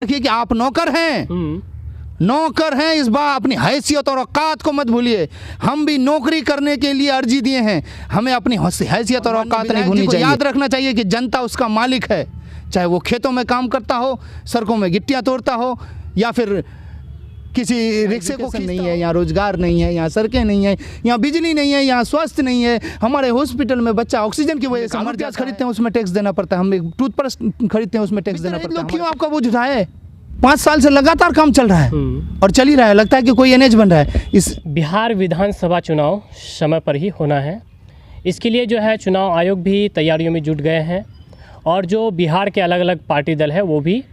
रखिए कि आप नौकर हैं, नौकर हैं। इस बार अपनी हैसियत और औकात को मत भूलिए। हम भी नौकरी करने के लिए अर्जी दिए हैं, हमें अपनी हैसियत और औकात नहीं भूलनी चाहिए। याद रखना चाहिए कि जनता उसका मालिक है, चाहे वो खेतों में काम करता हो, सड़कों में गिट्टियाँ तोड़ता हो, या फिर किसी रिक्शे को नहीं है, यहाँ रोजगार नहीं है, यहाँ सड़कें नहीं है, यहाँ बिजली नहीं है, यहाँ स्वास्थ्य नहीं है। हमारे हॉस्पिटल में बच्चा ऑक्सीजन की वजह से मर जाता है, खरीदते हैं उसमें टैक्स देना पड़ता है। हम एक टूथब्रश खरीदते हैं उसमें टैक्स देना पड़ता है। क्यों आपका बोझ उठाए? 5 साल से लगातार काम चल रहा है और चल ही रहा है। लगता है कि कोई एनएच बन रहा है। इस बिहार विधानसभा चुनाव समय पर ही होना है। इसके लिए जो है चुनाव आयोग भी तैयारियों में जुट गए हैं और जो बिहार के अलग अलग पार्टी दल है वो भी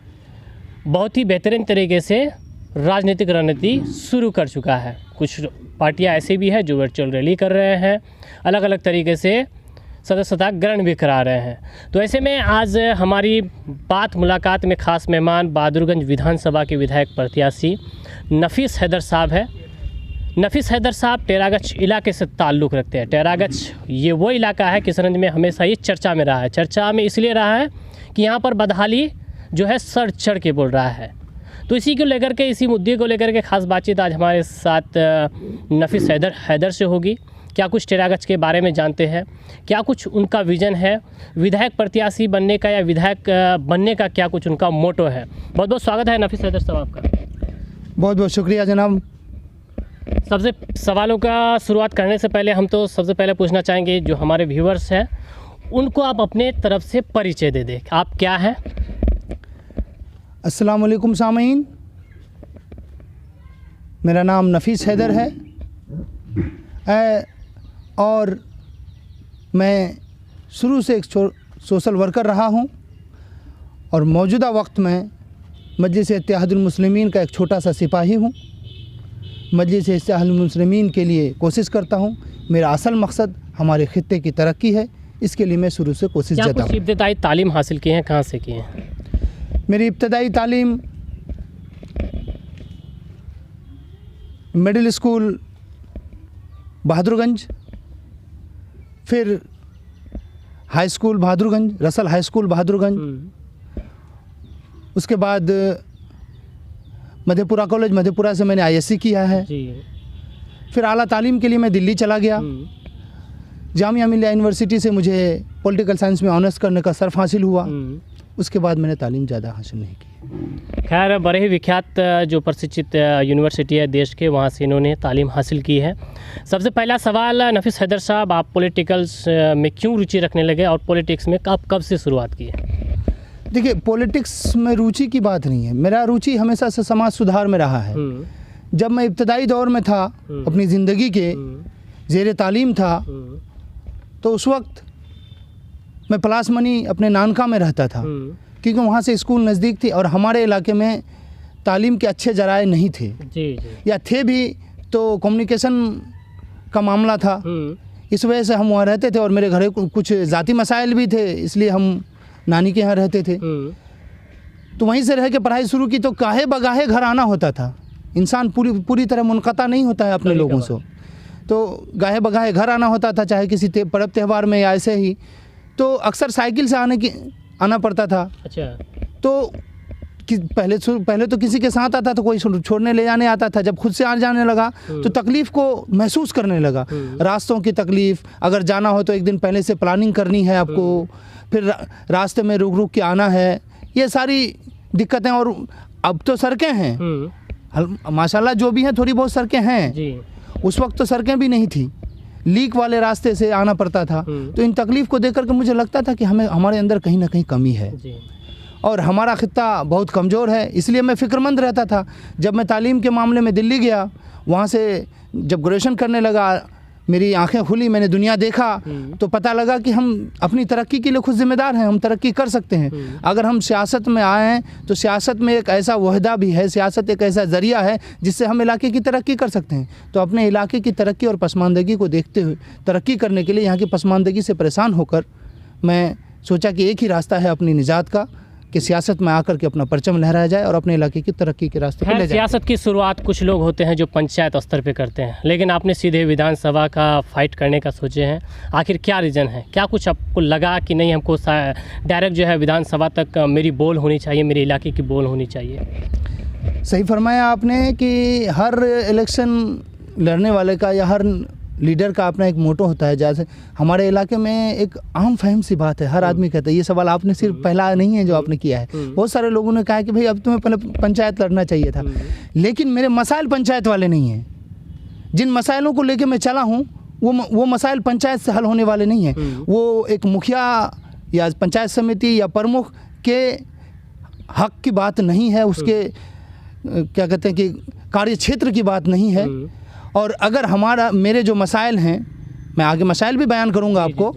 बहुत ही बेहतरीन तरीके से राजनीतिक रणनीति शुरू कर चुका है। कुछ पार्टियां ऐसे भी हैं जो वर्चुअल रैली कर रहे हैं, अलग अलग तरीके से सदस्यता ग्रहण भी करा रहे हैं। तो ऐसे में आज हमारी मुलाकात में ख़ास मेहमान बहादुरगंज विधानसभा के विधायक प्रत्याशी नफीस हैदर साहब है। नफीस हैदर साहब टेरागंज इलाके से ताल्लुक़ रखते हैं। टेरागंज ये वो इलाका है किशनगंज में हमेशा ये चर्चा में रहा है। चर्चा में इसलिए रहा है कि यहाँ पर बदहाली जो है सर चढ़ के बोल रहा है। तो इसी को लेकर के, इसी मुद्दे को लेकर के खास बातचीत आज हमारे साथ नफीस हैदर से होगी। क्या कुछ टेरागंज के बारे में जानते हैं, क्या कुछ उनका विज़न है, विधायक प्रत्याशी बनने का या विधायक बनने का क्या कुछ उनका मोटो है। बहुत बहुत स्वागत है नफीस हैदर साहब आपका। बहुत बहुत शुक्रिया जनाब। सबसे सवालों का शुरुआत करने से पहले हम तो सबसे पहले पूछना चाहेंगे जो हमारे व्यूवर्स हैं उनको आप अपने तरफ से परिचय दे दें। आप क्या हैं? अस्सलाम वालेकुम सामीन, मेरा नाम नफीस हैदर है और मैं शुरू से एक सोशल वर्कर रहा हूं और मौजूदा वक्त में मजलिस इत्तेहादुल मुस्लिमीन का एक छोटा सा सिपाही हूं। मजलिस इत्तेहादुल मुस्लिमीन के लिए कोशिश करता हूं। मेरा असल मकसद हमारे खित्ते की तरक्की है, इसके लिए मैं शुरू से कोशिश करता हूँ। इब्तदाई तालीम हासिल की है, कहाँ से की है? मेरी इब्तदाई तालीम मिडिल स्कूल बहादुरगंज, फिर high school Bahadurganj, Russell high school Bahadurganj. उसके बाद मधेपुरा कॉलेज मधेपुरा से मैंने आईएससी किया है। फिर आला तालीम के लिए मैं दिल्ली चला गया। जामिया मिलिया यूनिवर्सिटी से मुझे पॉलिटिकल साइंस में ऑनर्स करने का सर्फ हासिल हुआ। उसके बाद मैंने तालीम ज़्यादा हासिल नहीं की। खैर, बड़े ही विख्यात जो प्रशिक्षित यूनिवर्सिटी है देश के, वहाँ से इन्होंने तालीम हासिल की है। सबसे पहला सवाल नफीस हैदर साहब, आप पॉलिटिकल्स में क्यों रुचि रखने लगे और पॉलिटिक्स में कब से शुरुआत की है? देखिए, पॉलिटिक्स में रुचि की बात नहीं है। मेरा रुचि हमेशा से समाज सुधार में रहा है। जब मैं इब्तदाई दौर में था, अपनी ज़िंदगी के ज़ेर तालीम था, तो उस वक्त मैं पलासमनी अपने नानका में रहता था क्योंकि वहाँ से स्कूल नज़दीक थी और हमारे इलाके में तालीम के अच्छे जराए नहीं थे। या थे भी तो कम्युनिकेशन का मामला था। इस वजह से हम वहाँ रहते थे और मेरे घर कुछ ज़ाती मसाइल भी थे, इसलिए हम नानी के यहाँ रहते थे। तो वहीं से रह के पढ़ाई शुरू की। तो काहे बगाहे घर आना होता था। इंसान पूरी तरह मुनक़ता नहीं होता है अपने लोगों से, तो गाहे बगाहे घर आना होता था, चाहे किसी पर्व त्यौहार में या ऐसे ही। तो अक्सर साइकिल से आना पड़ता था। अच्छा। तो पहले तो किसी के साथ आता था, कोई छोड़ने ले जाने आता था। जब खुद से आ जाने लगा तो तकलीफ़ को महसूस करने लगा। रास्तों की तकलीफ़, अगर जाना हो तो एक दिन पहले से प्लानिंग करनी है आपको, फिर रास्ते में रुक के आना है, ये सारी दिक्कतें। और अब तो सड़कें हैं माशाल्लाह, जो भी हैं थोड़ी बहुत सड़कें हैं। उस वक्त तो सड़कें भी नहीं थी, लीक वाले रास्ते से आना पड़ता था। तो इन तकलीफ़ को देख कर के मुझे लगता था कि हमारे अंदर कहीं ना कहीं कमी है और हमारा खित्ता बहुत कमज़ोर है। इसलिए मैं फ़िक्रमंद रहता था। जब मैं तालीम के मामले में दिल्ली गया, वहाँ से जब ग्रेजुएशन करने लगा, मेरी आंखें खुली, मैंने दुनिया देखा, तो पता लगा कि हम अपनी तरक्की के लिए खुद जिम्मेदार हैं। हम तरक्की कर सकते हैं। अगर हम सियासत में आए हैं तो सियासत में एक ऐसा वहदा भी है, सियासत एक ऐसा ज़रिया है जिससे हम इलाके की तरक्की कर सकते हैं। तो अपने इलाके की तरक्की और पसमानदगी को देखते हुए तरक्की करने के लिए, यहाँ की पसमानदगी से परेशान होकर मैं सोचा कि एक ही रास्ता है अपनी निजात का, कि सियासत में आकर के अपना परचम लहराया जाए और अपने इलाके की तरक्की के रास्ते पर ले जाए। सियासत की शुरुआत कुछ लोग होते हैं जो पंचायत स्तर पे करते हैं, लेकिन आपने सीधे विधानसभा का फाइट करने का सोचे हैं। आखिर क्या रीज़न है? क्या कुछ आपको लगा कि नहीं, हमको डायरेक्ट जो है विधानसभा तक मेरी बोल होनी चाहिए, मेरे इलाके की बोल होनी चाहिए? सही फरमाया आपने कि हर इलेक्शन लड़ने वाले का या हर लीडर का अपना एक मोटो होता है। जैसे हमारे इलाके में एक आम फहम सी बात है, हर आदमी कहता है, ये सवाल आपने सिर्फ पहला नहीं है जो आपने किया है, बहुत सारे लोगों ने कहा कि भाई अब तुम्हें पहले पंचायत लड़ना चाहिए था। लेकिन मेरे मसाइल पंचायत वाले नहीं हैं। जिन मसाइलों को लेकर मैं चला हूँ वो मसाइल पंचायत से हल होने वाले नहीं हैं। वो एक मुखिया या पंचायत समिति या प्रमुख के हक की बात नहीं है, उसके क्या कहते हैं कि कार्य क्षेत्र की बात नहीं है। और अगर मेरे जो मसाइल हैं, मैं आगे मसाइल भी बयान करूंगा आपको,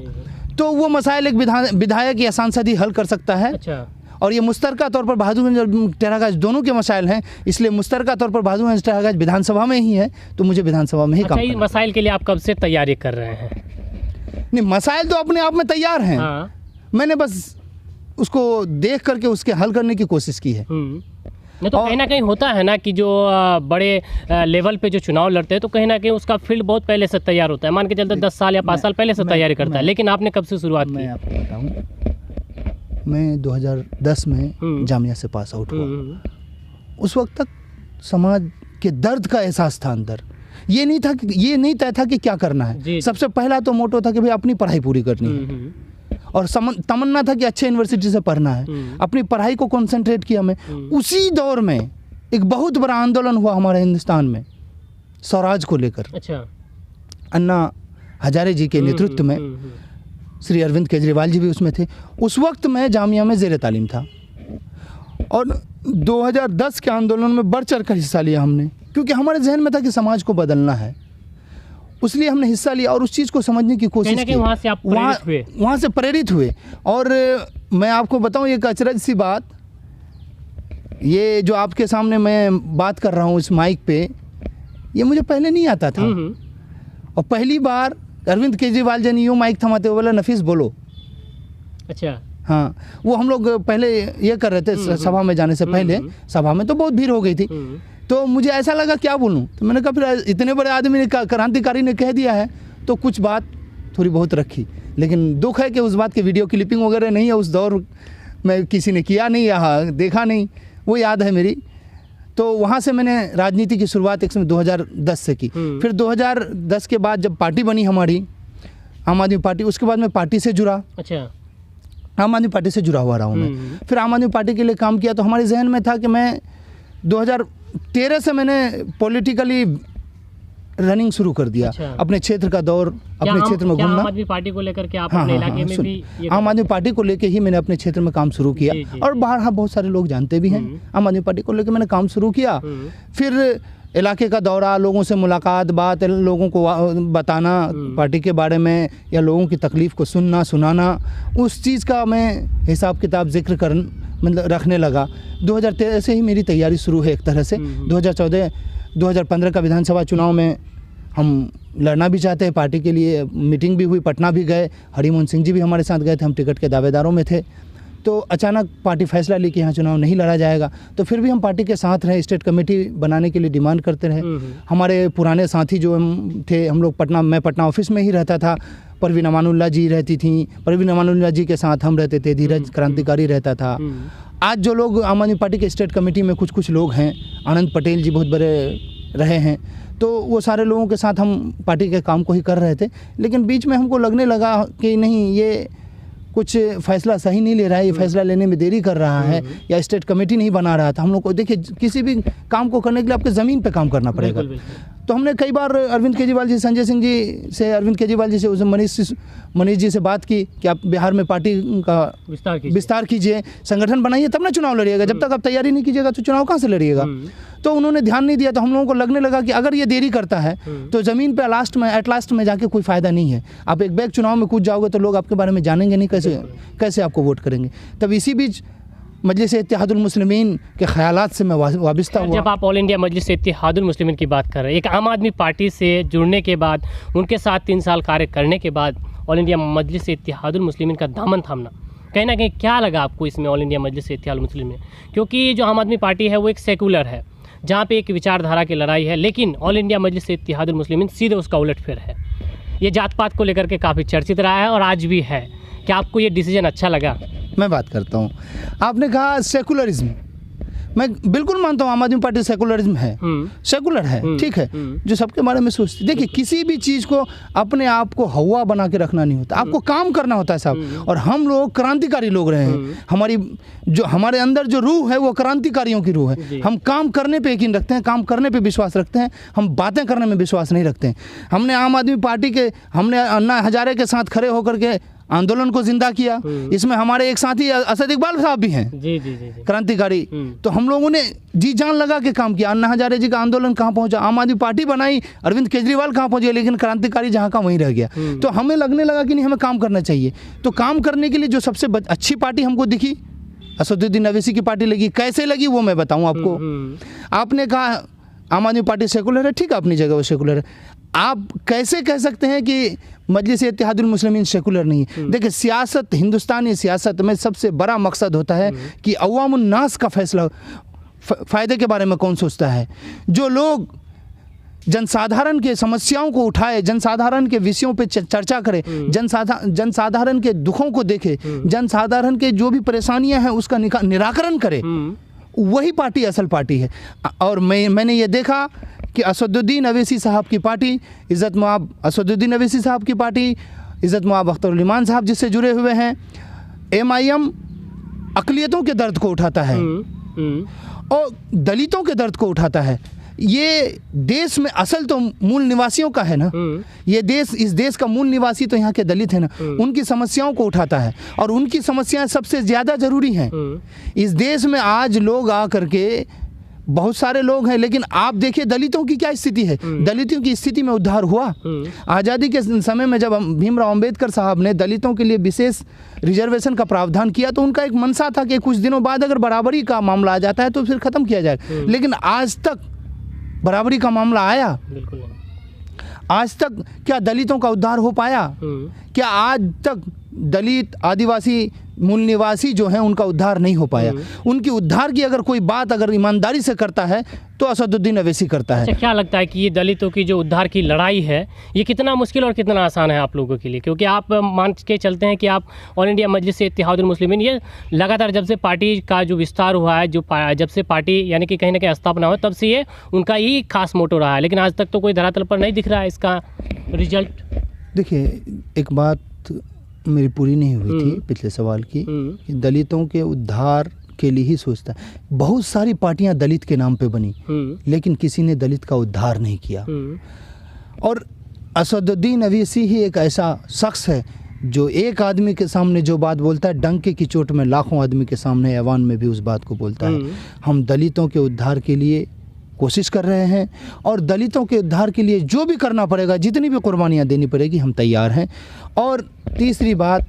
तो वो मसाइल एक विधायक या सांसद ही हल कर सकता है। अच्छा। और ये मुश्तरका तौर पर बहादुरगंज और टेरागंज दोनों के मसाइल हैं, इसलिए मुश्तरका तौर पर बहादुरगंज टेरागंज विधानसभा में ही है, तो मुझे विधानसभा में ही काम करना है। मसाइल के लिए आप कब से तैयारी कर रहे हैं? नहीं, मसाइल तो अपने आप में तैयार हैं। मैंने बस उसको देख करके उसके हल करने की कोशिश की है। नहीं तो कहीं ना कहीं होता है ना कि जो बड़े लेवल पे जो चुनाव लड़ते हैं तो कहीं ना कहीं उसका फील्ड बहुत पहले से तैयार होता है, मान के चलते 10 साल या 5 साल पहले से तैयारी करता है। लेकिन आपने कब से शुरुआत की? मैं आपको बताऊं, मैं 2010 में जामिया से पास आउट हुआ। उस वक्त तक समाज के दर्द का एहसास था अंदर। ये नहीं तय था कि क्या करना है। सबसे पहला तो मोटो था कि भाई अपनी पढ़ाई पूरी करनी है और तमन्ना था कि अच्छे यूनिवर्सिटी से पढ़ना है। अपनी पढ़ाई को कंसंट्रेट किया मैं। उसी दौर में एक बहुत बड़ा आंदोलन हुआ हमारे हिंदुस्तान में स्वराज को लेकर। अच्छा। अन्ना हजारे जी के नेतृत्व में श्री अरविंद केजरीवाल जी भी उसमें थे। उस वक्त मैं जामिया में ज़ेरे तालीम था और 2010 के आंदोलन में बढ़ चढ़ कर हिस्सा लिया हमने, क्योंकि हमारे जहन में था कि समाज को बदलना है, उसलिए हमने हिस्सा लिया और उस चीज़ को समझने की कोशिश की। वहाँ से प्रेरित हुए। और मैं आपको बताऊँ एक अचरज सी बात, ये जो आपके सामने मैं बात कर रहा हूँ इस माइक पे, ये मुझे पहले नहीं आता था। और पहली बार अरविंद केजरीवाल जी ने यूँ माइक थमाते हुए बोला, नफीस बोलो। अच्छा। हाँ, वो हम लोग पहले ये कर रहे थे सभा में जाने से पहले। सभा में तो बहुत भीड़ हो गई थी, तो मुझे ऐसा लगा क्या बोलूं, तो मैंने कहा फिर इतने बड़े आदमी ने, क्रांतिकारी ने कह दिया है तो कुछ बात थोड़ी बहुत रखी। लेकिन दुख है कि उस बात की वीडियो क्लिपिंग वगैरह नहीं है, उस दौर में किसी ने किया नहीं या देखा नहीं, वो याद है मेरी। तो वहाँ से मैंने राजनीति की शुरुआत 2010 से की। फिर 2010 के बाद जब पार्टी बनी हमारी आम आदमी पार्टी, उसके बाद मैं पार्टी से जुड़ा। अच्छा। आम आदमी पार्टी से जुड़ा हुआ रहा हूँ मैं। फिर आम आदमी पार्टी के लिए काम किया, तो हमारे जहन में था कि मैं 2013 से मैंने पॉलिटिकली रनिंग शुरू कर दिया। अच्छा। अपने क्षेत्र का दौर, अपने क्षेत्र में घूमना। आम आदमी पार्टी को लेकर के आप अपने इलाके में भी आम आदमी पार्टी को लेकर ही मैंने अपने क्षेत्र में काम शुरू किया। और बाहर बहुत सारे लोग जानते भी हैं, आम आदमी पार्टी को लेकर मैंने काम शुरू किया। फिर इलाके का दौरा, लोगों से मुलाकात, बात, लोगों को बताना पार्टी के बारे में या लोगों की तकलीफ़ को सुनाना, उस चीज़ का मैं हिसाब किताब जिक्र मतलब रखने लगा। 2013 से ही मेरी तैयारी शुरू है एक तरह से। 2015 का विधानसभा चुनाव में हम लड़ना भी चाहते हैं पार्टी के लिए, मीटिंग भी हुई, पटना भी गए, हरिमोहन सिंह जी भी हमारे साथ गए थे, हम टिकट के दावेदारों में थे। तो अचानक पार्टी फैसला ली कि यहाँ चुनाव नहीं लड़ा जाएगा, तो फिर भी हम पार्टी के साथ रहे, स्टेट कमेटी बनाने के लिए डिमांड करते रहे। हमारे पुराने साथी जो थे, हम लोग मैं पटना ऑफिस में ही रहता था, परवीन अमानुल्लाह जी रहती थी, परवीन अमानुल्लाह जी के साथ हम रहते थे, धीरज क्रांतिकारी रहता था। आज जो लोग आम आदमी पार्टी के स्टेट कमेटी में कुछ लोग हैं, आनंद पटेल जी बहुत बड़े रहे हैं, तो वो सारे लोगों के साथ हम पार्टी के काम को ही कर रहे थे। लेकिन बीच में हमको लगने लगा कि नहीं, ये कुछ फैसला सही नहीं ले रहा है, ये फैसला लेने में देरी कर रहा है, या स्टेट कमेटी नहीं बना रहा था। हम लोग को देखिए, किसी भी काम को करने के लिए आपको ज़मीन पे काम करना पड़ेगा। तो हमने कई बार अरविंद केजरीवाल जी, संजय सिंह जी से, अरविंद केजरीवाल जी से, उस मनीष जी से बात की कि आप बिहार में पार्टी का विस्तार कीजिए, संगठन बनाइए, तब ना चुनाव लड़िएगा। जब तक आप तैयारी नहीं कीजिएगा तो चुनाव कहाँ से लड़िएगा। तो उन्होंने ध्यान नहीं दिया। तो हम लोगों को लगने लगा कि अगर ये देरी करता है तो ज़मीन पे एट लास्ट में जाके कोई फ़ायदा नहीं है। आप एक बैग चुनाव में कूद जाओगे तो लोग आपके बारे में जानेंगे नहीं, कैसे आपको वोट करेंगे। तब इसी बीच मजलिस इत्तेहादुल मुस्लिमीन के ख़यालात से मैं वाबिस्ता हुआ। जब आप ऑल इंडिया मजलिस इत्तेहादुल मुस्लिमीन की बात कर रहे हैं, एक आम आदमी पार्टी से जुड़ने के बाद, उनके साथ 3 साल कार्य करने के बाद ऑल इंडिया मजलिस इत्तेहादुल मुस्लिमीन का दामन थामना, कहीं ना कहीं क्या लगा आपको इसमें ऑल इंडिया मजलिस इत्तेहादुल मुस्लिमीन में? क्योंकि जो आम आदमी पार्टी है वो एक सेकुलर है, जहाँ पे एक विचारधारा की लड़ाई है, लेकिन ऑल इंडिया मजलिस इत्तेहादुल मुस्लिमीन सीधे उसका उलटफेर है। ये जात पात को लेकर के काफ़ी चर्चित रहा है और आज भी है। क्या आपको ये डिसीजन अच्छा लगा? मैं बात करता हूँ, आपने कहा सेकुलरिज्म, मैं बिल्कुल मानता हूँ आम आदमी पार्टी सेकुलरिज्म है, सेकुलर है, ठीक है, जो सबके बारे में सोचती। देखिए किसी भी चीज़ को अपने आप को हवा बना के रखना नहीं होता, आपको काम करना होता है साहब। और हम लोग क्रांतिकारी लोग रहे हैं, हमारे अंदर जो रूह है वो क्रांतिकारियों की रूह है। हम काम करने पे यकीन रखते हैं, काम करने पे विश्वास रखते हैं, हम बातें करने में विश्वास नहीं रखते हैं। हमने आम आदमी पार्टी के, हमने अन्ना हजारे के साथ खड़े होकर के आंदोलन को जिंदा किया। इसमें हमारे एक साथी असद इकबाल साहब भी हैं, जी जी जी, क्रांतिकारी। तो हम लोगों ने जी जान लगा के काम किया। अन्ना हजारे जी का आंदोलन कहाँ पहुंचा, आम आदमी पार्टी बनाई, अरविंद केजरीवाल कहाँ पहुंचे, लेकिन क्रांतिकारी जहाँ का वहीं रह गया। तो हमें लगने लगा कि नहीं, हमें काम करना चाहिए। तो काम करने के लिए जो सबसे अच्छी पार्टी हमको दिखी, असदुद्दीन अवैसी की पार्टी लगी। कैसे लगी वो मैं बताऊँ आपको। आपने कहा आम आदमी पार्टी सेकुलर है, ठीक है, अपनी जगह वो सेकुलर है। आप कैसे कह सकते हैं कि मजलिस इत्तेहादुल मुस्लिमीन सेकुलर नहीं है? देखिए सियासत, हिंदुस्तानी सियासत में सबसे बड़ा मकसद होता है कि अवामुन नास का फैसला, फ़ायदे के बारे में कौन सोचता है। जो लोग जनसाधारण के समस्याओं को उठाए, जनसाधारण के विषयों पे चर्चा करे, जनसाधारण के दुखों को देखे, जनसाधारण के जो भी परेशानियां हैं उसका निराकरण करे, वही पार्टी असल पार्टी है। और मैंने ये देखा कि असदुद्दीन अवैसी साहब की पार्टी, इज़्ज़त मुआब असदुद्दीन अवैसी साहब की पार्टी, इज़्ज़त मुआब अख्तरुल इमान साहब जिससे जुड़े हुए हैं, MIM अक़लियतों के दर्द को उठाता है और दलितों के दर्द को उठाता है। ये देश में असल तो मूल निवासियों का है ना, ये देश, इस देश का मूल निवासी तो यहाँ के दलित है ना, उनकी समस्याओं को उठाता है और उनकी समस्याएं सबसे ज़्यादा ज़रूरी हैं। इस देश में आज लोग आ करके, बहुत सारे लोग हैं, लेकिन आप देखिए दलितों की क्या स्थिति है। दलितों की स्थिति में उद्धार हुआ। आज़ादी के समय में जब भीमराव अंबेडकर साहब ने दलितों के लिए विशेष रिजर्वेशन का प्रावधान किया तो उनका एक मनसा था कि कुछ दिनों बाद अगर बराबरी का मामला आ जाता है तो फिर ख़त्म किया जाए। लेकिन आज तक बराबरी का मामला आया? बिल्कुल। आज तक क्या दलितों का उद्धार हो पाया? क्या आज तक दलित, आदिवासी, मूल निवासी जो हैं उनका उद्धार नहीं हो पाया? उनकी उद्धार की अगर कोई बात अगर ईमानदारी से करता है तो असदुद्दीन अवैसी करता है। अच्छा, क्या लगता है कि ये दलितों की जो उद्धार की लड़ाई है ये कितना मुश्किल और कितना आसान है आप लोगों के लिए? क्योंकि आप मान के चलते हैं कि आप ऑल इंडिया मजलिस इत्तेहादुल मुस्लिमीन, ये लगातार जब से पार्टी का जो विस्तार हुआ है, जब से पार्टी यानी कि कहीं ना कहीं स्थापना हुआ, तब से ये उनका ही खास मोटो रहा है, लेकिन आज तक तो कोई धरातल पर नहीं दिख रहा है इसका रिजल्ट। देखिए एक बात मेरी पूरी नहीं हुई थी पिछले सवाल की, कि दलितों के उद्धार के लिए ही सोचता है। बहुत सारी पार्टियां दलित के नाम पे बनी, लेकिन किसी ने दलित का उद्धार नहीं किया। और असदुद्दीन अवैसी ही एक ऐसा शख्स है जो एक आदमी के सामने जो बात बोलता है, डंके की चोट में लाखों आदमी के सामने ऐवान में भी उस बात को बोलता है। हम दलितों के उद्धार के लिए कोशिश कर रहे हैं और दलितों के उद्धार के लिए जो भी करना पड़ेगा, जितनी भी कुर्बानियाँ देनी पड़ेगी, हम तैयार हैं। और तीसरी बात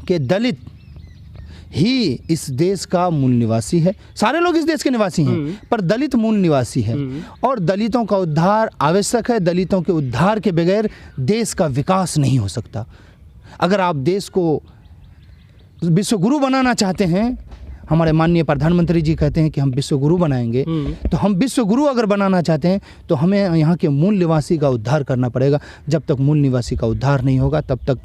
कि दलित ही इस देश का मूल निवासी है। सारे लोग इस देश के निवासी हैं, पर दलित मूल निवासी है और दलितों का उद्धार आवश्यक है। दलितों के उद्धार के बगैर देश का विकास नहीं हो सकता। अगर आप देश को विश्वगुरु बनाना चाहते हैं, हमारे माननीय प्रधानमंत्री जी कहते हैं कि हम विश्वगुरु बनाएंगे, तो हम विश्वगुरु अगर बनाना चाहते हैं तो हमें यहाँ के मूल निवासी का उद्धार करना पड़ेगा। जब तक मूल निवासी का उद्धार नहीं होगा तब तक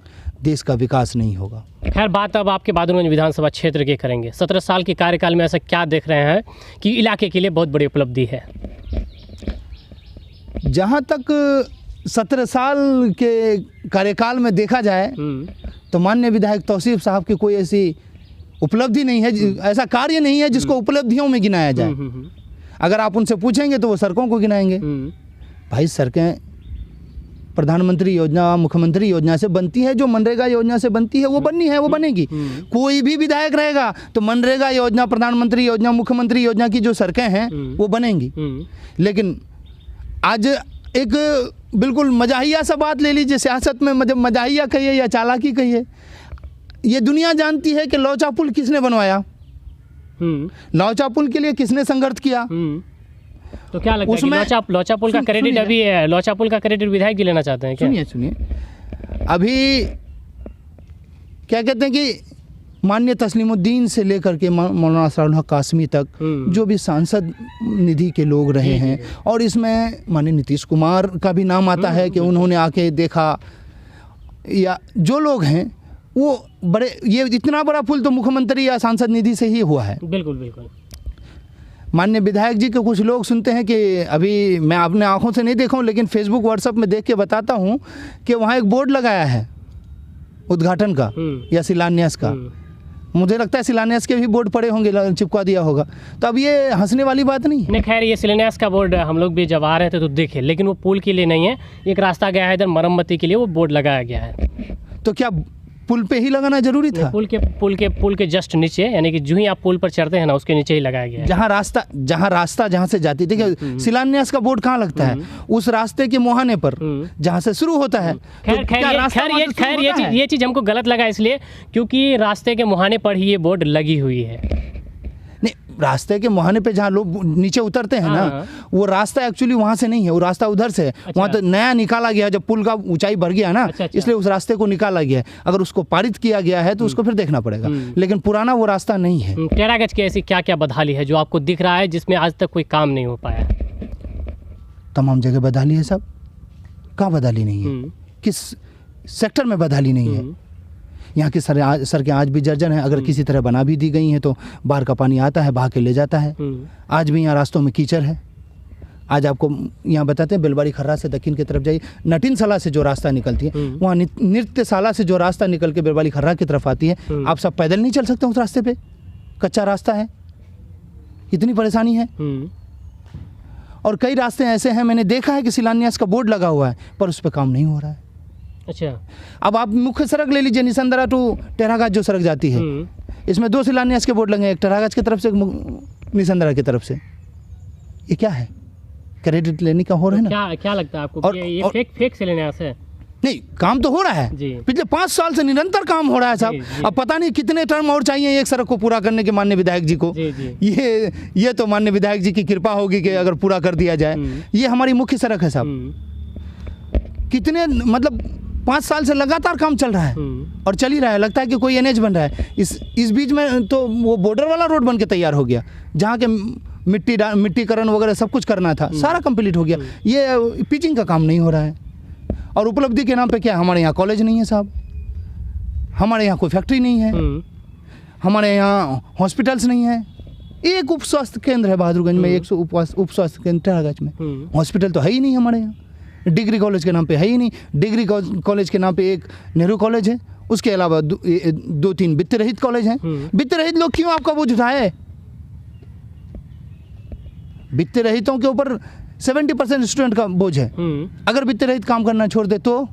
देश का विकास नहीं होगा। खैर, बात अब आपके बहादुरगंज विधानसभा क्षेत्र की करेंगे। 17 साल के कार्यकाल में ऐसा क्या देख रहे हैं कि इलाके के लिए बहुत बड़ी उपलब्धि है? जहाँ तक 17 साल के कार्यकाल में देखा जाए तो माननीय विधायक तौसीफ साहब की कोई ऐसी उपलब्धि नहीं है, ऐसा कार्य नहीं है जिसको उपलब्धियों में गिनाया जाए। अगर आप उनसे पूछेंगे तो वो सड़कों को गिनाएंगे। भाई सड़कें प्रधानमंत्री योजना, मुख्यमंत्री योजना से बनती है, जो मनरेगा योजना से बनती है वो बननी है, वो बनेगी। कोई भी विधायक रहेगा तो मनरेगा योजना, प्रधानमंत्री योजना, मुख्यमंत्री योजना की जो सड़कें हैं वो बनेंगी। लेकिन आज एक बिल्कुल मजाहिया सा बात ले लीजिए, सियासत में मजाहिया कहिए या चालाकी कहिए, ये दुनिया जानती है कि लोचा पुल किसने बनवाया, लोचा पुल के लिए किसने संघर्ष किया। तो क्या लगता है कि लोचा पुल का क्रेडिट अभी है, लोचा पुल का क्रेडिट विधायक जी लेना चाहते हैं क्या? सुनिए अभी क्या कहते हैं कि माननीय तस्लीमुद्दीन से लेकर के मौलाना असरारुल हक कासमी तक जो भी सांसद निधि के लोग रहे हैं, और इसमें माननीय नीतीश कुमार का भी नाम आता है कि उन्होंने आके देखा, या जो लोग हैं वो बड़े, ये इतना बड़ा पुल तो मुख्यमंत्री या सांसद निधि से ही हुआ है। बिल्कुल बिल्कुल। माननीय विधायक जी के कुछ लोग सुनते हैं कि अभी मैं अपने आंखों से नहीं देखा हूँ, लेकिन फेसबुक व्हाट्सएप में देख के बताता हूँ कि वहाँ एक बोर्ड लगाया है उद्घाटन का या शिलान्यास का। मुझे लगता है शिलान्यास के भी बोर्ड पड़े होंगे, चिपका दिया होगा। तो अब ये हंसने वाली बात नहीं नहीं। खैर, ये शिलान्यास का बोर्ड हम लोग भी जब आ रहे थे तो देखे, लेकिन वो पुल के लिए नहीं है, एक रास्ता गया है इधर मरम्मती के लिए, वो बोर्ड लगाया गया है। तो क्या पुल पे ही लगाना जरूरी था? पुल के जस्ट नीचे, यानी कि जो ही आप पुल पर चढ़ते हैं ना, उसके नीचे ही लगाया गया है। जहाँ से जाती, देखिए शिलान्यास का बोर्ड कहाँ लगता है? उस रास्ते के मुहाने पर जहाँ से शुरू होता है। खैर ये चीज़ हमको गलत लगा, इसलिए क्योंकि रास्ते के मुहाने पर ही ये बोर्ड लगी हुई है। नहीं, रास्ते के मुहाने पे जहाँ लोग नीचे उतरते हैं ना, वो रास्ता एक्चुअली वहाँ से नहीं है, वो रास्ता उधर से है। अच्छा। वहाँ तो नया निकाला गया, जब पुल का ऊंचाई बढ़ गया ना, इसलिए उस रास्ते को निकाला गया है। अगर उसको पारित किया गया है तो उसको फिर देखना पड़ेगा, लेकिन पुराना वो रास्ता नहीं है। टेरागंज की ऐसी क्या क्या बदहाली है जो आपको दिख रहा है जिसमें आज तक कोई काम नहीं हो पाया? तमाम जगह बदहाली है सब। कहाँ बदहाली नहीं है? किस सेक्टर में बदहाली नहीं है? यहाँ की सड़कें आज भी जर्जर हैं। अगर किसी तरह बना भी दी गई हैं तो बाहर का पानी आता है, बहा के ले जाता है। आज भी यहाँ रास्तों में कीचड़ है। आज आपको यहाँ बताते हैं, बेलबाड़ी खर्रा से दक्षिण की तरफ जाइए, नटिनशाला से जो रास्ता निकलती है, वहाँ नृत्यशाला से जो रास्ता निकल के बेलबाड़ी खर्रा की तरफ आती है, आप सब पैदल नहीं चल सकते उस रास्ते पे, कच्चा रास्ता है। इतनी परेशानी है। और कई रास्ते ऐसे हैं, मैंने देखा है कि शिलान्यास का बोर्ड लगा हुआ है पर उस पर काम नहीं हो रहा है। अच्छा। अब आप मुख्य सड़क ले लीजिए, निसंदरा टू टेरागाज जो सड़क जाती है, इसमें 2 शिलान्यास के बोर्ड लगे, एक टेरागाज की तरफ से, एक निसंदरा की तरफ से। ये क्या है? क्रेडिट लेने का हो रहा है ना? क्या लगता है आपको कि ये फेक शिलान्यास है? नहीं, काम तो हो रहा है। पिछले 5 साल से निरंतर काम हो रहा है साहब। अब पता नहीं कितने टर्म और चाहिए एक सड़क को पूरा करने के माननीय विधायक जी को। ये तो माननीय विधायक जी की कृपा होगी कि अगर पूरा कर दिया जाए। ये हमारी मुख्य सड़क है साहब। कितने, मतलब 5 साल से लगातार काम चल रहा है और चल ही रहा है। लगता है कि कोई एनएच बन रहा है। इस बीच में तो वो बॉर्डर वाला रोड बन के तैयार हो गया, जहाँ के मिट्टीकरण वगैरह सब कुछ करना था, सारा कंप्लीट हो गया। ये पिचिंग का काम नहीं हो रहा है। और उपलब्धि के नाम पे क्या, हमारे यहाँ कॉलेज नहीं है साहब, हमारे यहाँ कोई फैक्ट्री नहीं है, हमारे यहाँ हॉस्पिटल्स नहीं है। एक उप स्वास्थ्य केंद्र है बहादुरगंज में, 100 उप स्वास्थ्य केंद्र टेरागंज में। हॉस्पिटल तो है ही नहीं हमारे यहाँ। डिग्री कॉलेज के नाम पे है ही नहीं। डिग्री कॉलेज के नाम पे एक नेहरू कॉलेज है, उसके अलावा 2-3 वित्त रहित कॉलेज हैं। वित्त रहित लोग क्यों आपका बोझ उठाए? वित्त रहितों के ऊपर 70% स्टूडेंट का बोझ है। अगर वित्त रहित काम करना छोड़ दे तो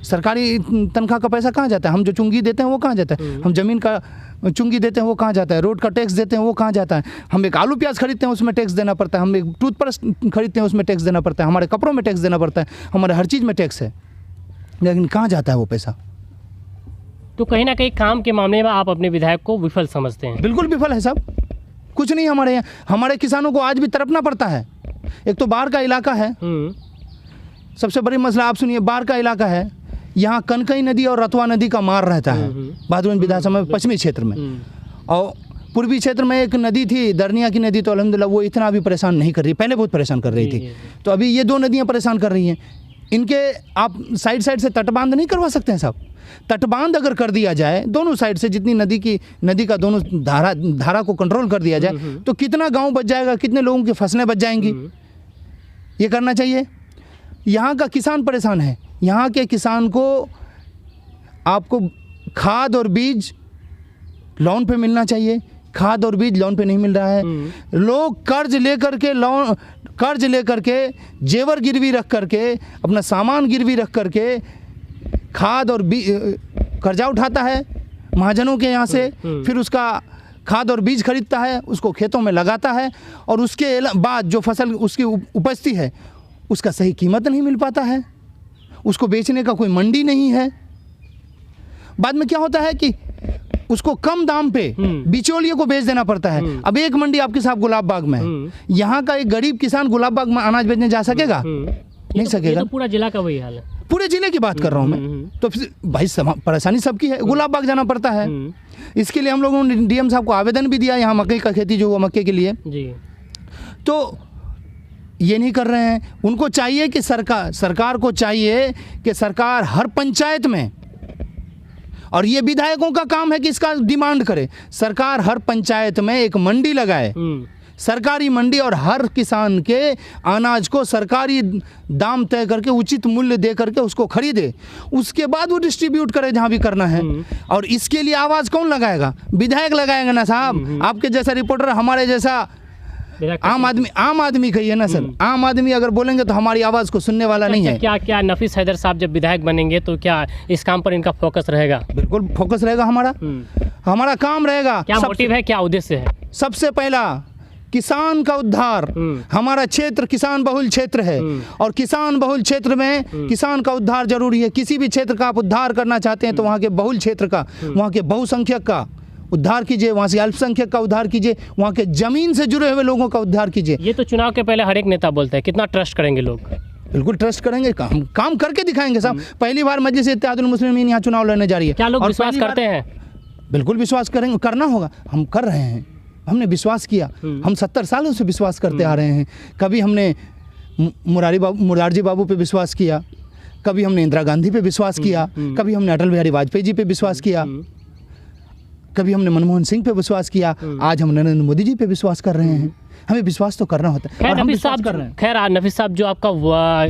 सरकारी तनख्वाह का पैसा कहाँ जाता है? हम जो चुंगी देते हैं वो कहाँ जाता है? हम जमीन का चुंगी देते हैं वो कहाँ जाता है? रोड का टैक्स देते हैं वो कहाँ जाता है? हम एक आलू प्याज खरीदते हैं उसमें टैक्स देना पड़ता है, हम एक टूथब्रश खरीदते हैं उसमें टैक्स देना पड़ता है, हमारे कपड़ों में टैक्स देना पड़ता है, हमारे हर चीज़ में टैक्स है, लेकिन कहाँ जाता है वो पैसा? तो कहीं ना कहीं काम के मामले में आप अपने विधायक को विफल समझते हैं? बिल्कुल विफल है साहब। कुछ नहीं हमारे यहाँ। हमारे किसानों को आज भी तड़पना पड़ता है। एक तो बाढ़ का इलाका है, सबसे बड़ी मसला आप सुनिए, बाढ़ का इलाका है। यहाँ कनकई नदी और रतवा नदी का मार रहता है बहादुरगंज विधानसभा में, पश्चिमी क्षेत्र में। और पूर्वी क्षेत्र में एक नदी थी, दरनिया की नदी, तो अल्हम्दुलिल्लाह वो इतना अभी परेशान नहीं कर रही, पहले बहुत परेशान कर रही थी। तो अभी ये 2 नदियाँ परेशान कर रही हैं। इनके आप साइड से तटबांध नहीं करवा सकते हैं साहब? तटबांध अगर कर दिया जाए दोनों साइड से, जितनी नदी का दोनों धारा को कंट्रोल कर दिया जाए तो कितना गांव बच जाएगा, कितने लोगों की फसलें बच जाएंगी। ये करना चाहिए। यहाँ का किसान परेशान है। यहाँ के किसान को आपको खाद और बीज लोन पे मिलना चाहिए। खाद और बीज लोन पे नहीं मिल रहा है। लोग कर्ज लेकर के जेवर गिरवी रख करके, अपना सामान गिरवी रख करके खाद और कर्जा उठाता है महाजनों के यहाँ से, फिर उसका खाद और बीज खरीदता है, उसको खेतों में लगाता है, और उसके बाद जो फसल उसकी उपजती है उसका सही कीमत नहीं मिल पाता है, उसको बेचने का कोई मंडी नहीं है। बाद में क्या होता है कि उसको कम दाम पे बिचौलिए को बेच देना पड़ता है। अब एक मंडी आपके साथ गुलाब बाग में है, यहाँ का एक गरीब किसान गुलाब बाग में अनाज बेचने जा सकेगा? नहीं सकेगा। तो पूरा जिला का वही हाल है। पूरे जिले की बात कर रहा हूँ मैं। तो फिर भाई परेशानी सबकी है, गुलाब बाग जाना पड़ता है। इसके लिए हम लोगों ने डीएम साहब को आवेदन भी दिया, यहाँ मकई का खेती जो हुआ मक्के के लिए जी। तो ये नहीं कर रहे हैं। उनको चाहिए कि सरकार को चाहिए कि सरकार हर पंचायत में, और ये विधायकों का काम है कि इसका डिमांड करे, सरकार हर पंचायत में एक मंडी लगाए, सरकारी मंडी, और हर किसान के अनाज को सरकारी दाम तय करके उचित मूल्य दे करके उसको खरीदे, उसके बाद वो डिस्ट्रीब्यूट करे जहाँ भी करना है। और इसके लिए आवाज़ कौन लगाएगा? विधायक लगाएगा ना साहब। आपके जैसा रिपोर्टर, हमारे जैसा आम आदमी कहिए ना सर, आम आदमी अगर बोलेंगे तो हमारी आवाज़ को सुनने वाला नहीं है। क्या नफीस हैदर साहब जब विधायक बनेंगे तो क्या इस काम पर इनका फोकस रहेगा? बिल्कुल फोकस रहेगा हमारा काम रहेगा। क्या मोटिव है, क्या उद्देश्य है? सबसे पहला किसान का उद्धार। हमारा क्षेत्र किसान बहुल क्षेत्र है, और किसान बहुल क्षेत्र में किसान का उद्धार जरूरी है। किसी भी क्षेत्र का आप उद्धार करना चाहते हैं तो वहाँ के बहुल क्षेत्र का, वहाँ के बहुसंख्यक का उद्धार कीजिए, वहाँ से अल्पसंख्यक का उद्धार कीजिए, वहाँ के जमीन से जुड़े हुए लोगों का उद्धार कीजिए। ये तो चुनाव के पहले हर एक नेता बोलते हैं, कितना ट्रस्ट करेंगे लोग? बिल्कुल ट्रस्ट करेंगे, काम करके दिखाएंगे साहब। पहली बार मजलिस इत्तेहादुल मुस्लिमीन यहाँ चुनाव लड़ने जा रही है। क्या लोग विश्वास करते हैं? बिल्कुल विश्वास करेंगे, करना होगा। हम कर रहे हैं, हमने विश्वास किया। हम 70 सालों से विश्वास करते आ रहे हैं। कभी हमने मुरारजी बाबू पे विश्वास किया, कभी हमने इंदिरा गांधी पे विश्वास किया, कभी हमने अटल बिहारी वाजपेयी जी पे विश्वास किया, कभी हमने मनमोहन सिंह पे विश्वास किया, आज हम नरेंद्र मोदी जी पे विश्वास कर रहे हैं। हमें विश्वास तो करना होता है, और हम विश्वास कर रहे हैं। खैर नफीस साहब, जो आपका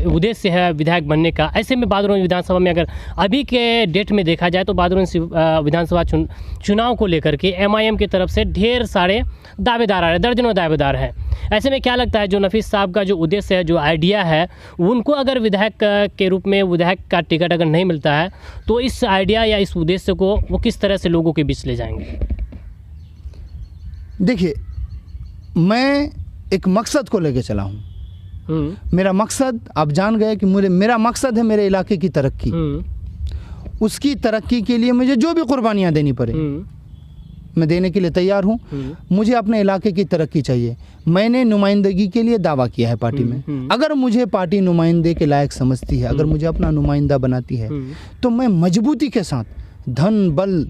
उद्देश्य है विधायक बनने का, ऐसे में बहादुरगंज विधानसभा में अगर अभी के डेट में देखा जाए तो बहादुरगंज विधानसभा चुनाव को लेकर के MIM की तरफ से ढेर सारे दावेदार आ रहे हैं, दर्जनों दावेदार हैं। ऐसे में क्या लगता है, जो नफीस साहब का जो उद्देश्य है, जो आइडिया है, उनको अगर विधायक के रूप में विधायक का टिकट अगर नहीं मिलता है तो इस आइडिया या इस उद्देश्य को वो किस तरह से लोगों के बीच ले जाएंगे? देखिए, मैं एक मकसद को लेके चला हूँ। मेरा मकसद, आप जान गए कि मेरा मकसद है मेरे इलाके की तरक्की। उसकी तरक्की के लिए मुझे जो भी कुर्बानियाँ देनी पड़े मैं देने के लिए तैयार हूँ। मुझे अपने इलाके की तरक्की चाहिए। मैंने नुमाइंदगी के लिए दावा किया है पार्टी में। अगर मुझे पार्टी नुमाइंदे के लायक समझती है, अगर मुझे अपना नुमाइंदा बनाती है, तो मैं मजबूती के साथ धन बल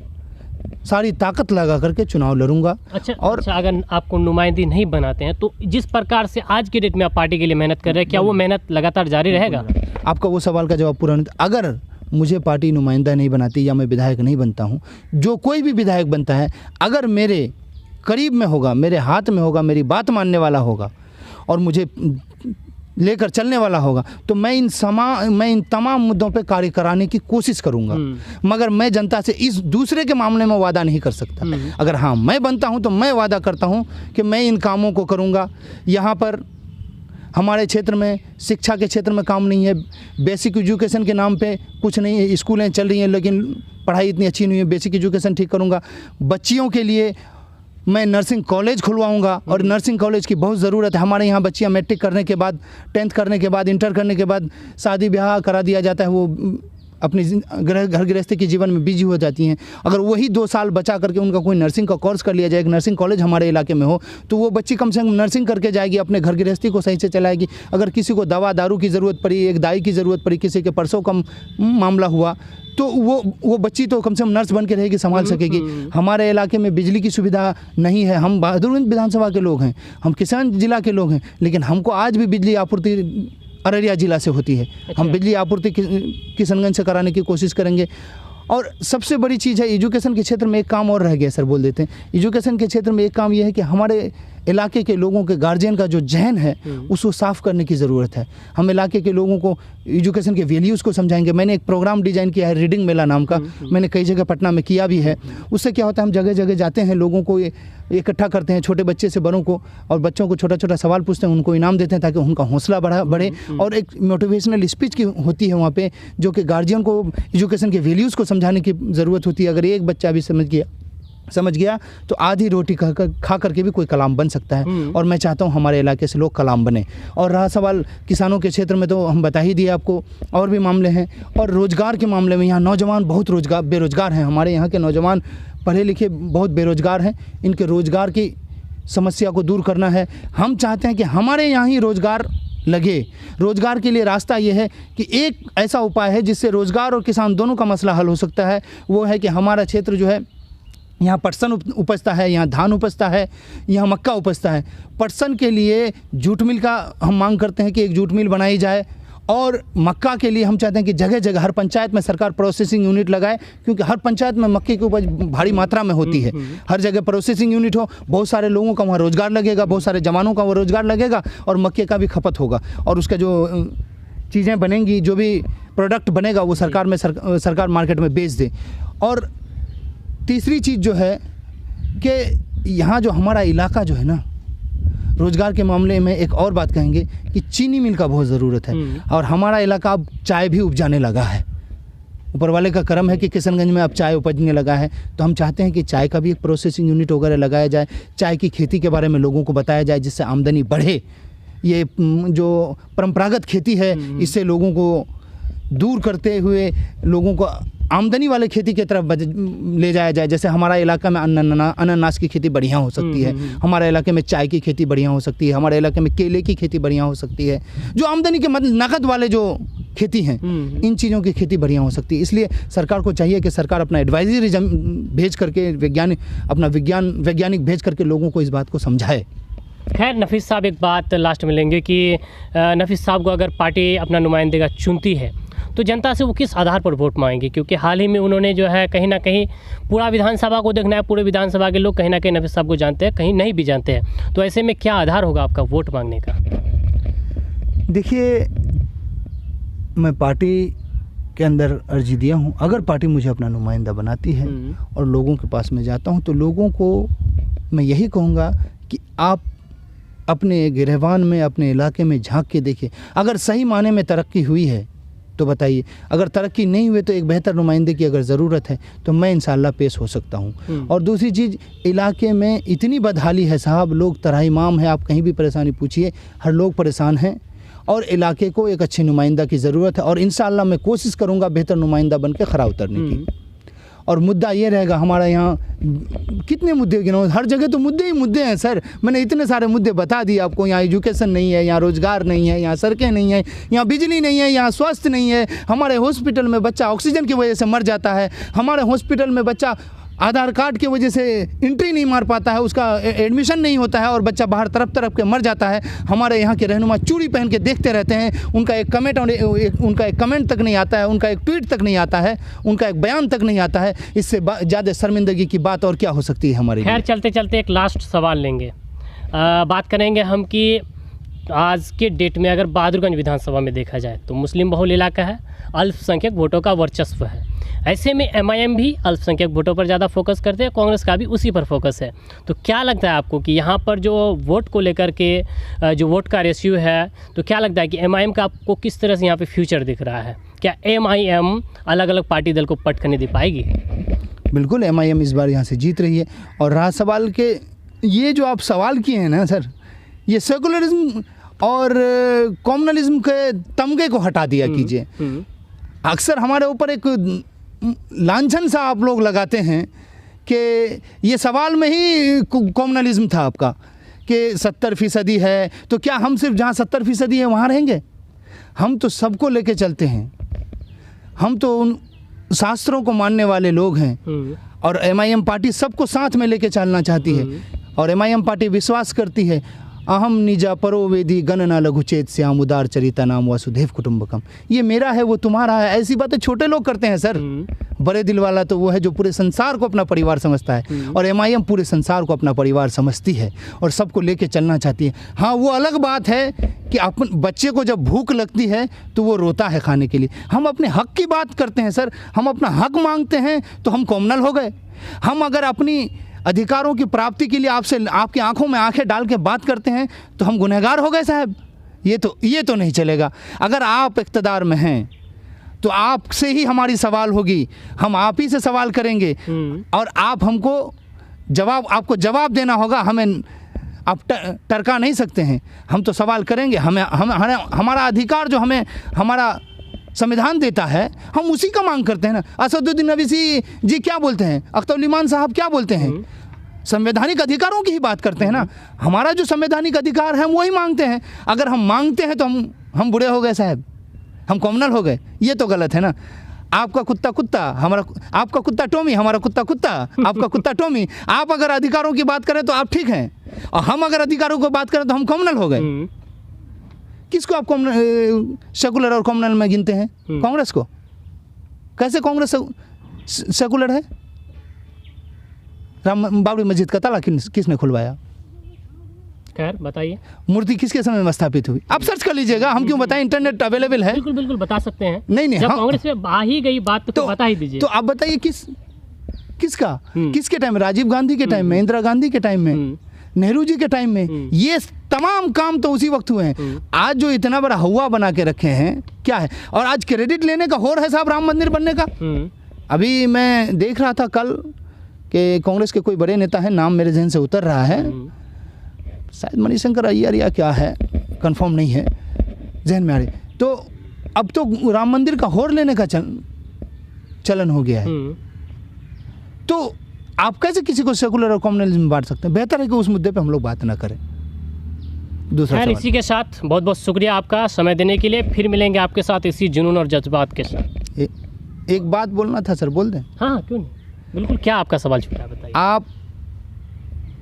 सारी ताकत लगा करके चुनाव लड़ूंगा। अच्छा, अगर आपको नुमाइंदी नहीं बनाते हैं तो जिस प्रकार से आज के डेट में आप पार्टी के लिए मेहनत कर रहे हैं, क्या वो मेहनत लगातार जारी रहेगा? आपका वो सवाल का जवाब पूरा नहीं। अगर मुझे पार्टी नुमाइंदा नहीं बनाती या मैं विधायक नहीं बनता हूँ, जो कोई भी विधायक बनता है, अगर मेरे करीब में होगा, मेरे हाथ में होगा, मेरी बात मानने वाला होगा और मुझे लेकर चलने वाला होगा, तो मैं इन तमाम मुद्दों पे कार्य कराने की कोशिश करूंगा। मगर मैं जनता से इस दूसरे के मामले में वादा नहीं कर सकता। अगर हाँ मैं बनता हूं तो मैं वादा करता हूं कि मैं इन कामों को करूंगा। यहाँ पर हमारे क्षेत्र में शिक्षा के क्षेत्र में काम नहीं है, बेसिक एजुकेशन के नाम पे कुछ नहीं है। स्कूलें चल रही हैं लेकिन पढ़ाई इतनी अच्छी नहीं है। बेसिक एजुकेशन ठीक करूँगा। बच्चियों के लिए मैं नर्सिंग कॉलेज खुलवाऊंगा, और नर्सिंग कॉलेज की बहुत ज़रूरत है। हमारे यहाँ बच्चियाँ मैट्रिक करने के बाद, 10th करने के बाद, इंटर करने के बाद शादी ब्याह करा दिया जाता है, वो अपनी घर गृहस्थी के जीवन में बिजी हो जाती हैं। अगर वही 2 साल बचा करके उनका कोई नर्सिंग का कोर्स कर लिया जाए, एक नर्सिंग कॉलेज हमारे इलाके में हो, तो वो बच्ची कम से कम नर्सिंग करके जाएगी, अपने घर गृहस्थी को सही से चलाएगी। अगर किसी को दवा दारू की ज़रूरत पड़ी, एक दाई की ज़रूरत पड़ी, किसी के परसों का मामला हुआ, तो वो बच्ची तो कम से कम नर्स बन के रहेगी, संभाल सकेगी। हमारे इलाके में बिजली की सुविधा नहीं है। हम बहादुरगंज विधानसभा के लोग हैं, हम किसान जिला के लोग हैं, लेकिन हमको आज भी बिजली आपूर्ति अररिया जिला से होती है। हम बिजली आपूर्ति किशनगंज से कराने की कोशिश करेंगे। और सबसे बड़ी चीज़ है, एजुकेशन के क्षेत्र में एक काम और रह गया सर, बोल देते हैं। एजुकेशन के क्षेत्र में एक काम यह है कि हमारे इलाके के लोगों के गार्जियन का जो जहन है उसको साफ़ करने की ज़रूरत है। हम इलाके के लोगों को एजुकेशन के वैल्यूज़ को समझाएंगे। मैंने एक प्रोग्राम डिज़ाइन किया है रीडिंग मेला नाम का, मैंने कई जगह पटना में किया भी है। उससे क्या होता है, हम जगह जगह जाते हैं, लोगों को इकट्ठा करते हैं, छोटे बच्चे से बड़ों को, और बच्चों को छोटा छोटा सवाल पूछते हैं, उनको इनाम देते हैं ताकि उनका हौसला बढ़े। और एक मोटिवेशनल स्पीच की होती है वहाँ पे, जो कि गार्जियन को एजुकेशन के वैल्यूज़ को समझाने की ज़रूरत होती है। अगर एक बच्चा भी समझ गया तो आधी रोटी खा करके भी कोई कलाम बन सकता है। और मैं चाहता हूँ हमारे इलाके से लोग कलाम बने। और रहा सवाल किसानों के क्षेत्र में, तो हम बता ही दिए आपको, और भी मामले हैं। और रोज़गार के मामले में यहाँ नौजवान बहुत बेरोज़गार हैं। हमारे यहाँ के नौजवान पढ़े लिखे बहुत बेरोज़गार हैं। इनके रोज़गार की समस्या को दूर करना है। हम चाहते हैं कि हमारे यहाँ ही रोज़गार लगे। रोज़गार के लिए रास्ता ये है कि एक ऐसा उपाय है जिससे रोज़गार और किसान दोनों का मसला हल हो सकता है, वो है कि हमारा क्षेत्र जो है यहाँ पटसन उपजता है, यहाँ धान उपजता है, यहाँ मक्का उपजता है। पटसन के लिए जूट मिल का हम मांग करते हैं कि एक जूट मिल बनाई जाए, और मक्का के लिए हम चाहते हैं कि जगह जगह हर पंचायत में सरकार प्रोसेसिंग यूनिट लगाए, क्योंकि हर पंचायत में मक्के की उपज भारी मात्रा में होती है। हर जगह प्रोसेसिंग यूनिट हो, बहुत सारे लोगों का वहाँ रोज़गार लगेगा, बहुत सारे जवानों का वो रोज़गार लगेगा, और मक्के का भी खपत होगा, और उसका जो चीज़ें बनेंगी, जो भी प्रोडक्ट बनेगा वो सरकार में सरकार मार्केट में बेच दे। और तीसरी चीज़ जो है कि यहाँ जो हमारा इलाका जो है ना, रोज़गार के मामले में एक और बात कहेंगे कि चीनी मिल का बहुत ज़रूरत है, और हमारा इलाका अब चाय भी उपजाने लगा है। ऊपर वाले का करम है कि किशनगंज में अब चाय उपजने लगा है, तो हम चाहते हैं कि चाय का भी एक प्रोसेसिंग यूनिट वगैरह लगाया जाए, चाय की खेती के बारे में लोगों को बताया जाए, जिससे आमदनी बढ़े। ये जो परंपरागत खेती है, इससे लोगों को दूर करते हुए लोगों को आमदनी वाले खेती की तरफ ले जाया जाए। जैसे हमारा इलाका में अनानास की खेती बढ़िया हो सकती है, हमारे इलाके में चाय की खेती बढ़िया हो सकती है, हमारे इलाके में केले की खेती बढ़िया हो सकती है। जो आमदनी के नकद वाले जो खेती हैं, इन चीज़ों की खेती बढ़िया हो सकती है। इसलिए सरकार को चाहिए कि सरकार अपना एडवाइजरी भेज करके वैज्ञानिक भेज करके लोगों को इस बात को समझाए। खैर नफीस साहब, एक बात लास्ट में लेंगे कि नफीस साहब को अगर पार्टी अपना नुमाइंदेगा चुनती है तो जनता से वो किस आधार पर वोट मांगेंगे? क्योंकि हाल ही में उन्होंने जो है कहीं ना कहीं पूरा विधानसभा को देखना है, पूरे विधानसभा के लोग कहीं ना कहीं नफीस साहब को जानते हैं, कहीं नहीं भी जानते हैं, तो ऐसे में क्या आधार होगा आपका वोट मांगने का? देखिए, मैं पार्टी के अंदर अर्जी दिया हूँ, अगर पार्टी मुझे अपना नुमाइंदा बनाती है और लोगों के पास में जाता हूँ, तो लोगों को मैं यही कहूँगा कि आप अपने गिरहवान में, अपने इलाके में झांक के देखिए। अगर सही माने में तरक्की हुई है तो बताइए, अगर तरक्की नहीं हुई तो एक बेहतर नुमाइंदे की अगर ज़रूरत है तो मैं इंशाल्लाह पेश हो सकता हूँ। और दूसरी चीज़, इलाके में इतनी बदहाली है साहब, लोग तराहीमाम है, आप कहीं भी परेशानी पूछिए, हर लोग परेशान हैं, और इलाके को एक अच्छे नुमाइंदा की ज़रूरत है। और इंशाल्लाह मैं कोशिश करूँगा बेहतर नुमाइंदा बन के खरा उतरने की। और मुद्दा ये रहेगा, हमारा यहाँ कितने मुद्दे गिनो, हर जगह तो मुद्दे ही मुद्दे हैं सर। मैंने इतने सारे मुद्दे बता दिए आपको। यहाँ एजुकेशन नहीं है, यहाँ रोज़गार नहीं है, यहाँ सड़कें नहीं है, यहाँ बिजली नहीं है, यहाँ स्वास्थ्य नहीं है। हमारे हॉस्पिटल में बच्चा ऑक्सीजन की वजह से मर जाता है, हमारे हॉस्पिटल में बच्चा आधार कार्ड की वजह से एंट्री नहीं मार पाता है, उसका एडमिशन नहीं होता है, और बच्चा बाहर तरफ के मर जाता है। हमारे यहाँ के रहनुमा चूड़ी पहन के देखते रहते हैं, उनका एक कमेंट तक नहीं आता है, उनका एक ट्वीट तक नहीं आता है, उनका एक बयान तक नहीं आता है। इससे ज़्यादा शर्मिंदगी की बात और क्या हो सकती है हमारी? खैर चलते चलते एक लास्ट सवाल लेंगे, बात करेंगे हम कि आज के डेट में अगर बहादुरगंज विधानसभा में देखा जाए तो मुस्लिम बहुल इलाका है, अल्पसंख्यक वोटों का वर्चस्व है। ऐसे में एमआईएम भी अल्पसंख्यक वोटों पर ज़्यादा फोकस करते हैं, कांग्रेस का भी उसी पर फोकस है। तो क्या लगता है आपको कि यहाँ पर जो वोट को लेकर के जो वोट का रेशियो है, तो क्या लगता है कि एमआईएम का आपको किस तरह से यहाँ पे फ्यूचर दिख रहा है? क्या एमआईएम अलग अलग पार्टी दल को पट करने दे पाएगी? बिल्कुल, एमआईएम इस बार यहाँ से जीत रही है। और रहा सवाल के, ये जो आप सवाल किए हैं ना सर, ये सेकुलरिज्म और कॉम्युनलिज्म के तमगे को हटा दिया कीजिए। अक्सर हमारे ऊपर एक लांछन सा आप लोग लगाते हैं कि ये सवाल में ही कॉम्युनलिज्म था आपका, कि 70% है, तो क्या हम सिर्फ जहाँ 70% है वहाँ रहेंगे? हम तो सबको लेके चलते हैं, हम तो उन शास्त्रों को मानने वाले लोग हैं, और एमआईएम पार्टी सबको साथ में लेके चलना चाहती है। और एमआईएम पार्टी विश्वास करती है, अहम निजा परो वेदी गणना लघुचेत श्याम उदार चरिता नाम वसुधैव कुटुंबकम। ये मेरा है, वो तुम्हारा है, ऐसी बातें छोटे लोग करते हैं सर। बड़े दिल वाला तो वो है जो पूरे संसार को अपना परिवार समझता है, और एमआईएम पूरे संसार को अपना परिवार समझती है और सबको लेके चलना चाहती है। हाँ, वो अलग बात है कि अपन बच्चे को जब भूख लगती है तो वो रोता है खाने के लिए। हम अपने हक की बात करते हैं सर, हम अपना हक मांगते हैं तो हम कॉम्युनल हो गए। हम अगर अपनी अधिकारों की प्राप्ति के लिए आपसे आपकी आंखों में आंखें डाल के बात करते हैं तो हम गुनहगार हो गए साहब। ये तो नहीं चलेगा। अगर आप इक़्तिदार में हैं तो आपसे ही हमारी सवाल होगी, हम आप ही से सवाल करेंगे, और आप आपको जवाब देना होगा। हमें आप टरका नहीं सकते हैं, हम तो सवाल करेंगे। हमारा अधिकार जो हमें हमारा संविधान देता है, हम उसी का मांग करते हैं ना। असदुद्दीन अवीसी जी क्या बोलते हैं, अख्तर उल ईमान साहब क्या बोलते हैं, संवैधानिक अधिकारों की ही बात करते हैं ना। हमारा जो संवैधानिक अधिकार है हम वही मांगते हैं। अगर हम मांगते हैं तो हम बूढ़े हो गए साहब, हम कॉमनल हो गए, ये तो गलत है ना। आपका कुत्ता कुत्ता, हमारा आपका कुत्ता टॉमी, हमारा कुत्ता कुत्ता, आपका कुत्ता टॉमी। आप अगर अधिकारों की बात करें तो आप ठीक हैं, और हम अगर अधिकारों की बात करें तो हम कॉमनल हो गए। किसको आप कॉमनल, सेकुलर और कॉमनल में गिनते हैं? कांग्रेस को। कैसे कांग्रेस सेकुलर है? राम बाबरी मस्जिद का ताला किसने खुलवाया? खैर बताइए, मूर्ति किसके समय में स्थापित हुई? आप सर्च कर लीजिएगा, हम क्यों बताएं, इंटरनेट अवेलेबल है। बिल्कुल बिल्कुल बता सकते हैं। नहीं जब कांग्रेस में आ ही गई बात तो बता ही दीजिए। तो आप बताइए किसका किसके टाइम में? राजीव गांधी के टाइम में, इंदिरा गांधी के टाइम में, नेहरू जी के टाइम में, ये तमाम काम तो उसी वक्त हुए हैं। आज जो इतना बड़ा हुआ बना के रखे हैं क्या है? और आज क्रेडिट लेने का हो रहा है साहब राम मंदिर बनने का। अभी मैं देख रहा था कल कि कांग्रेस के कोई बड़े नेता हैं, नाम मेरे जहन से उतर रहा है, शायद मणिशंकर अय्यर या क्या है, कंफर्म नहीं है, जहन में आ रही। तो अब तो राम मंदिर का होर लेने का चलन हो गया है। तो आप कैसे किसी को सेकुलर और कॉमनलिज्म में बांट सकते हैं? बेहतर है कि उस मुद्दे पे हम लोग बात ना करें। दूसरा सवाल। इसी के साथ बहुत बहुत शुक्रिया आपका समय देने के लिए। फिर मिलेंगे आपके साथ इसी जुनून और जज्बात के साथ। एक बात बोलना था सर, बोल दें? हाँ क्यों नहीं, बिल्कुल। क्या आपका सवाल छूटा बताइए। आप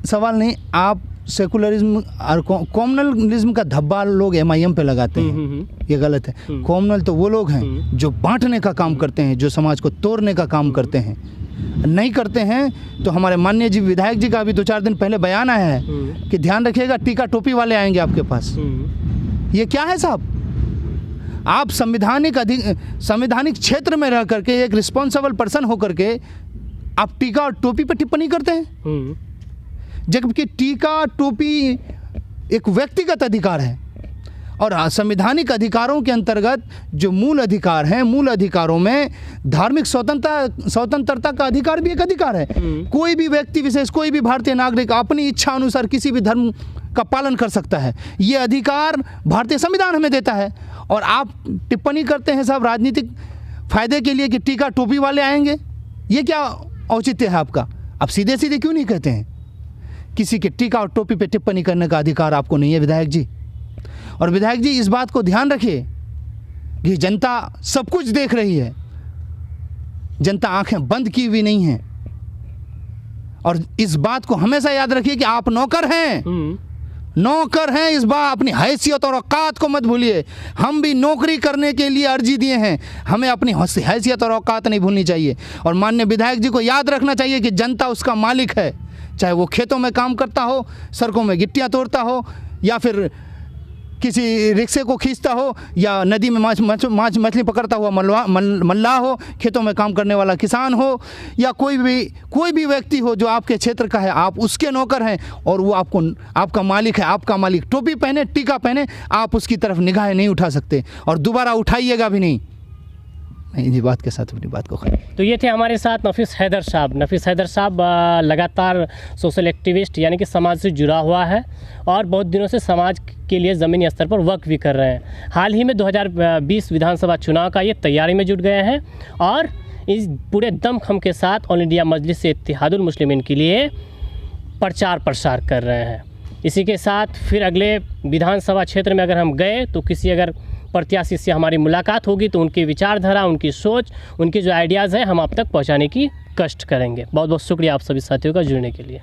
सवाल नहीं, आप सेकुलरिज्म और कॉमनलिज्म का धब्बा लोग MIM पे लगाते हैं, ये गलत है। कॉमनल तो वो लोग हैं जो बांटने का काम करते हैं, जो समाज को तोड़ने का काम करते हैं। नहीं करते हैं तो हमारे माननीय जी विधायक जी का अभी 2-4 दिन पहले बयान आया है कि ध्यान रखिएगा टीका टोपी वाले आएंगे आपके पास। ये क्या है साहब? आप संवैधानिक क्षेत्र में रह करके एक रिस्पॉन्सिबल पर्सन होकर के आप टीका और टोपी पर टिप्पणी करते हैं, जबकि टीका टोपी एक व्यक्तिगत अधिकार है और संवैधानिक अधिकारों के अंतर्गत जो मूल अधिकार हैं, मूल अधिकारों में धार्मिक स्वतंत्रता का अधिकार भी एक अधिकार है। कोई भी व्यक्ति विशेष, कोई भी भारतीय नागरिक अपनी इच्छा अनुसार किसी भी धर्म का पालन कर सकता है। ये अधिकार भारतीय संविधान हमें देता है। और आप टिप्पणी करते हैं साहब राजनीतिक फायदे के लिए कि टीका टोपी वाले आएंगे। ये क्या औचित्य है आपका? आप सीधे सीधे क्यों नहीं कहते हैं? किसी के टीका और टोपी पे टिप्पणी करने का अधिकार आपको नहीं है विधायक जी। और विधायक जी इस बात को ध्यान रखिए कि जनता सब कुछ देख रही है, जनता आंखें बंद की हुई नहीं है। और इस बात को हमेशा याद रखिए कि आप नौकर हैं, नौकर हैं। इस बार अपनी हैसियत और औकात को मत भूलिए। हम भी नौकरी करने के लिए अर्जी दिए हैं, हमें अपनी हैसियत और औकात नहीं भूलनी चाहिए। और माननीय विधायक जी को याद रखना चाहिए कि जनता उसका मालिक है, चाहे वो खेतों में काम करता हो, सड़कों में गिट्टियाँ तोड़ता हो, या फिर किसी रिक्शे को खींचता हो, या नदी में मछली पकड़ता हुआ मल्लाह हो, खेतों में काम करने वाला किसान हो, या कोई भी व्यक्ति हो जो आपके क्षेत्र का है, आप उसके नौकर हैं और वो आपका मालिक है। आपका मालिक टोपी पहने, टीका पहने, आप उसकी तरफ निगाहें नहीं उठा सकते और दोबारा उठाइएगा भी नहीं। इसी बात के साथ अपनी बात को खत्म। तो ये थे हमारे साथ नफीस हैदर साहब। नफीस हैदर साहब लगातार सोशल एक्टिविस्ट यानी कि समाज से जुड़ा हुआ है और बहुत दिनों से समाज के लिए ज़मीनी स्तर पर वर्क भी कर रहे हैं। हाल ही में 2020 विधानसभा चुनाव का ये तैयारी में जुट गए हैं और इस पूरे दमखम के साथ ऑल इंडिया मजलिस इत्तेहादुल मुस्लिमीन के लिए प्रचार प्रसार कर रहे हैं। इसी के साथ फिर अगले विधानसभा क्षेत्र में अगर हम गए तो किसी अगर प्रत्याशी से हमारी मुलाकात होगी तो उनकी विचारधारा, उनकी सोच, उनके जो आइडियाज़ हैं हम आप तक पहुंचाने की कष्ट करेंगे। बहुत बहुत शुक्रिया आप सभी साथियों का जुड़ने के लिए।